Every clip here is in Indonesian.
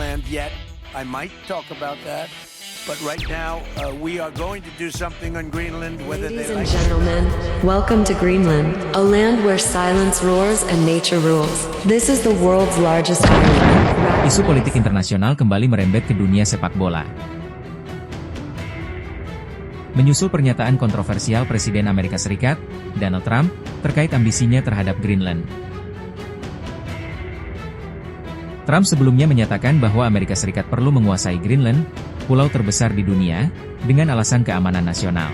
land yet. I might talk about that. But right now, we are going to do something on Greenland, whether Ladies they and like gentlemen, welcome to Greenland, a land where silence roars and nature rules. This is the world's largest island. Isu politik internasional kembali merembet ke dunia sepak bola. Menyusul pernyataan kontroversial Presiden Amerika Serikat, Donald Trump, terkait ambisinya terhadap Greenland. Trump sebelumnya menyatakan bahwa Amerika Serikat perlu menguasai Greenland, pulau terbesar di dunia, dengan alasan keamanan nasional.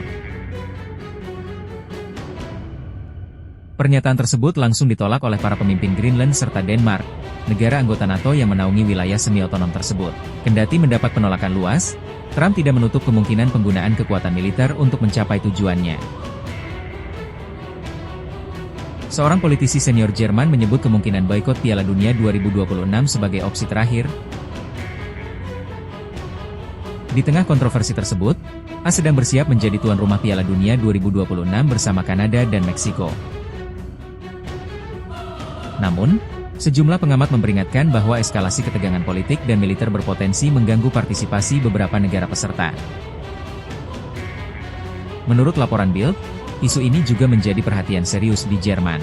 Pernyataan tersebut langsung ditolak oleh para pemimpin Greenland serta Denmark, negara anggota NATO yang menaungi wilayah semi-otonom tersebut. Kendati mendapat penolakan luas, Trump tidak menutup kemungkinan penggunaan kekuatan militer untuk mencapai tujuannya. Seorang politisi senior Jerman menyebut kemungkinan boikot Piala Dunia 2026 sebagai opsi terakhir. Di tengah kontroversi tersebut, AS sedang bersiap menjadi tuan rumah Piala Dunia 2026 bersama Kanada dan Meksiko. Namun, sejumlah pengamat memperingatkan bahwa eskalasi ketegangan politik dan militer berpotensi mengganggu partisipasi beberapa negara peserta. Menurut laporan Bild, isu ini juga menjadi perhatian serius di Jerman.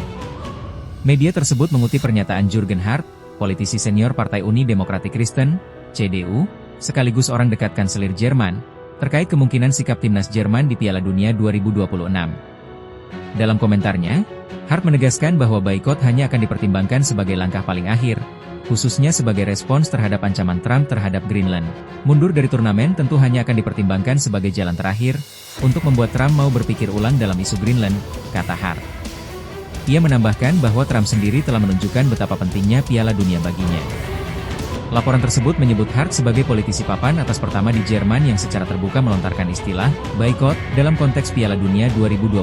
Media tersebut mengutip pernyataan Jürgen Hart, politisi senior Partai Uni Demokratik Kristen, CDU, sekaligus orang dekat Kanselir Jerman, terkait kemungkinan sikap timnas Jerman di Piala Dunia 2026. Dalam komentarnya, Hart menegaskan bahwa boikot hanya akan dipertimbangkan sebagai langkah paling akhir, khususnya sebagai respons terhadap ancaman Trump terhadap Greenland. Mundur dari turnamen tentu hanya akan dipertimbangkan sebagai jalan terakhir, untuk membuat Trump mau berpikir ulang dalam isu Greenland, kata Hart. Ia menambahkan bahwa Trump sendiri telah menunjukkan betapa pentingnya Piala Dunia baginya. Laporan tersebut menyebut Hart sebagai politisi papan atas pertama di Jerman yang secara terbuka melontarkan istilah boikot dalam konteks Piala Dunia 2026.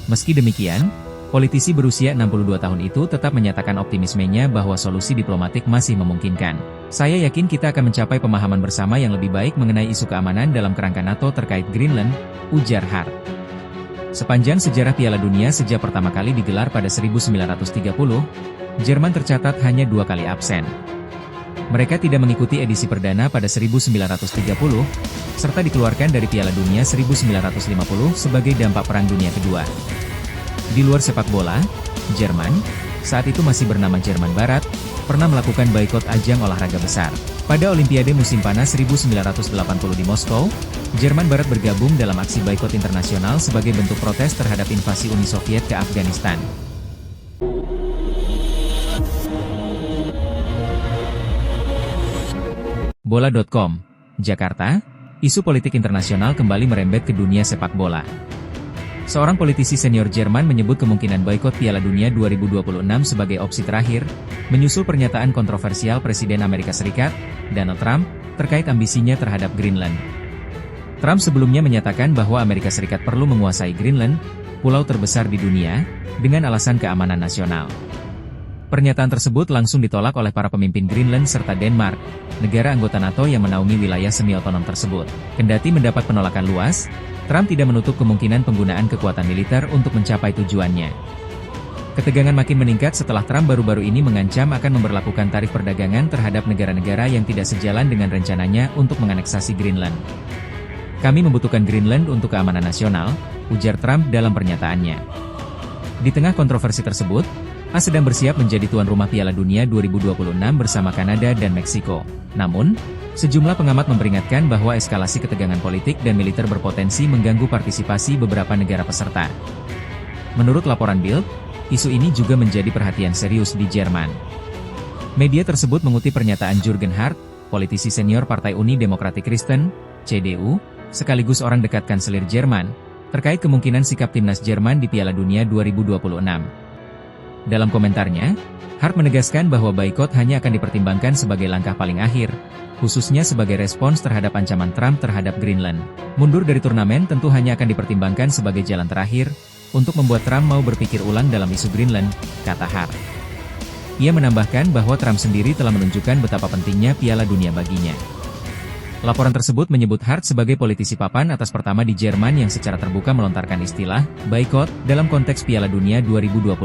Meski demikian, politisi berusia 62 tahun itu tetap menyatakan optimismenya bahwa solusi diplomatik masih memungkinkan. Saya yakin kita akan mencapai pemahaman bersama yang lebih baik mengenai isu keamanan dalam kerangka NATO terkait Greenland, ujar Hart. Sepanjang sejarah Piala Dunia sejak pertama kali digelar pada 1930, Jerman tercatat hanya 2 kali absen. Mereka tidak mengikuti edisi perdana pada 1930, serta dikeluarkan dari Piala Dunia 1950 sebagai dampak Perang Dunia Kedua. Di luar sepak bola, Jerman, saat itu masih bernama Jerman Barat, pernah melakukan boikot ajang olahraga besar. Pada Olimpiade musim panas 1980 di Moskow, Jerman Barat bergabung dalam aksi boikot internasional sebagai bentuk protes terhadap invasi Uni Soviet ke Afghanistan. Bola.com, Jakarta, isu politik internasional kembali merembet ke dunia sepak bola. Seorang politisi senior Jerman menyebut kemungkinan boikot Piala Dunia 2026 sebagai opsi terakhir, menyusul pernyataan kontroversial Presiden Amerika Serikat, Donald Trump, terkait ambisinya terhadap Greenland. Trump sebelumnya menyatakan bahwa Amerika Serikat perlu menguasai Greenland, pulau terbesar di dunia, dengan alasan keamanan nasional. Pernyataan tersebut langsung ditolak oleh para pemimpin Greenland serta Denmark, negara anggota NATO yang menaungi wilayah semi-otonom tersebut. Kendati mendapat penolakan luas, Trump tidak menutup kemungkinan penggunaan kekuatan militer untuk mencapai tujuannya. Ketegangan makin meningkat setelah Trump baru-baru ini mengancam akan memberlakukan tarif perdagangan terhadap negara-negara yang tidak sejalan dengan rencananya untuk menganeksasi Greenland. Kami membutuhkan Greenland untuk keamanan nasional, ujar Trump dalam pernyataannya. Di tengah kontroversi tersebut, AS sedang bersiap menjadi tuan rumah Piala Dunia 2026 bersama Kanada dan Meksiko. Namun, sejumlah pengamat memperingatkan bahwa eskalasi ketegangan politik dan militer berpotensi mengganggu partisipasi beberapa negara peserta. Menurut laporan Bild, isu ini juga menjadi perhatian serius di Jerman. Media tersebut mengutip pernyataan Jürgen Hart, politisi senior Partai Uni Demokratik Kristen, CDU, sekaligus orang dekat Kanselir Jerman, terkait kemungkinan sikap timnas Jerman di Piala Dunia 2026. Dalam komentarnya, Hart menegaskan bahwa boikot hanya akan dipertimbangkan sebagai langkah paling akhir, khususnya sebagai respons terhadap ancaman Trump terhadap Greenland. Mundur dari turnamen tentu hanya akan dipertimbangkan sebagai jalan terakhir, untuk membuat Trump mau berpikir ulang dalam isu Greenland, kata Hart. Ia menambahkan bahwa Trump sendiri telah menunjukkan betapa pentingnya Piala Dunia baginya. Laporan tersebut menyebut Hart sebagai politisi papan atas pertama di Jerman yang secara terbuka melontarkan istilah boikot dalam konteks Piala Dunia 2026.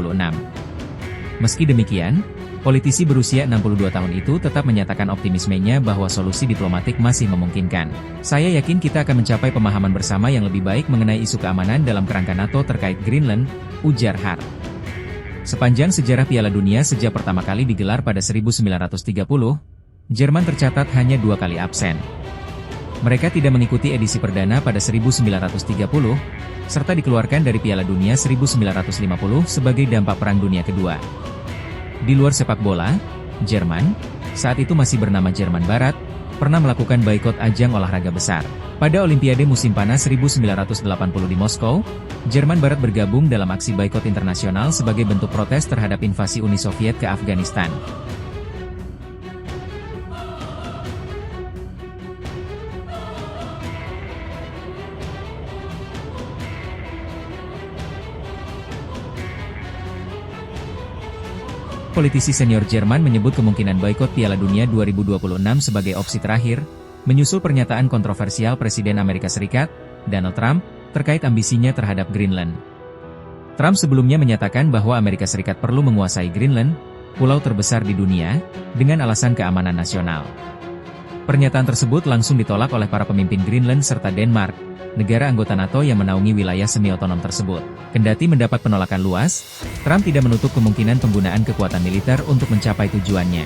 Meski demikian, Politisi berusia 62 tahun itu tetap menyatakan optimismenya bahwa solusi diplomatik masih memungkinkan. Saya yakin kita akan mencapai pemahaman bersama yang lebih baik mengenai isu keamanan dalam kerangka NATO terkait Greenland, ujar Hart. Sepanjang sejarah Piala Dunia sejak pertama kali digelar pada 1930, Jerman tercatat hanya 2 kali absen. Mereka tidak mengikuti edisi perdana pada 1930, serta dikeluarkan dari Piala Dunia 1950 sebagai dampak Perang Dunia Kedua. Di luar sepak bola, Jerman, saat itu masih bernama Jerman Barat, pernah melakukan boikot ajang olahraga besar. Pada Olimpiade musim panas 1980 di Moskow, Jerman Barat bergabung dalam aksi boikot internasional sebagai bentuk protes terhadap invasi Uni Soviet ke Afghanistan. Politisi senior Jerman menyebut kemungkinan boikot Piala Dunia 2026 sebagai opsi terakhir, menyusul pernyataan kontroversial Presiden Amerika Serikat, Donald Trump, terkait ambisinya terhadap Greenland. Trump sebelumnya menyatakan bahwa Amerika Serikat perlu menguasai Greenland, pulau terbesar di dunia, dengan alasan keamanan nasional. Pernyataan tersebut langsung ditolak oleh para pemimpin Greenland serta Denmark, negara anggota NATO yang menaungi wilayah semi-otonom tersebut. Kendati mendapat penolakan luas, Trump tidak menutup kemungkinan penggunaan kekuatan militer untuk mencapai tujuannya.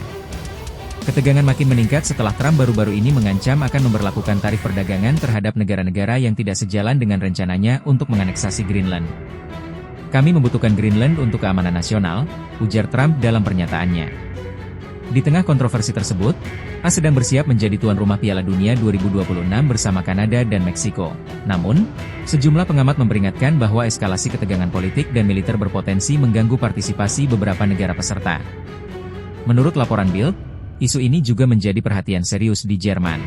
Ketegangan makin meningkat setelah Trump baru-baru ini mengancam akan memberlakukan tarif perdagangan terhadap negara-negara yang tidak sejalan dengan rencananya untuk menganeksasi Greenland. Kami membutuhkan Greenland untuk keamanan nasional, ujar Trump dalam pernyataannya. Di tengah kontroversi tersebut, AS sedang bersiap menjadi tuan rumah Piala Dunia 2026 bersama Kanada dan Meksiko. Namun, sejumlah pengamat memperingatkan bahwa eskalasi ketegangan politik dan militer berpotensi mengganggu partisipasi beberapa negara peserta. Menurut laporan Bild, isu ini juga menjadi perhatian serius di Jerman.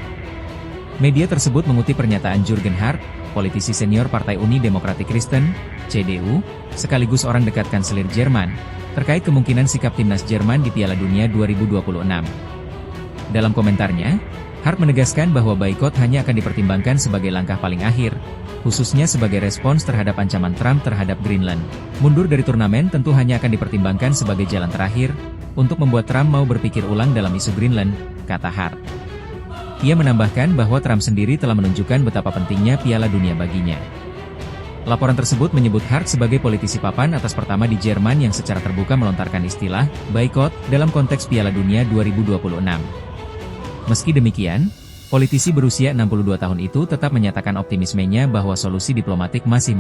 Media tersebut mengutip pernyataan Jürgen Hart, politisi senior Partai Uni Demokratik Kristen, CDU, sekaligus orang dekat Kanselir Jerman, terkait kemungkinan sikap timnas Jerman di Piala Dunia 2026. Dalam komentarnya, Hart menegaskan bahwa boikot hanya akan dipertimbangkan sebagai langkah paling akhir, khususnya sebagai respons terhadap ancaman Trump terhadap Greenland. Mundur dari turnamen tentu hanya akan dipertimbangkan sebagai jalan terakhir, untuk membuat Trump mau berpikir ulang dalam isu Greenland, kata Hart. Ia menambahkan bahwa Trump sendiri telah menunjukkan betapa pentingnya Piala Dunia baginya. Laporan tersebut menyebut Hart sebagai politisi papan atas pertama di Jerman yang secara terbuka melontarkan istilah boikot dalam konteks Piala Dunia 2026. Meski demikian, politisi berusia 62 tahun itu tetap menyatakan optimismenya bahwa solusi diplomatik masih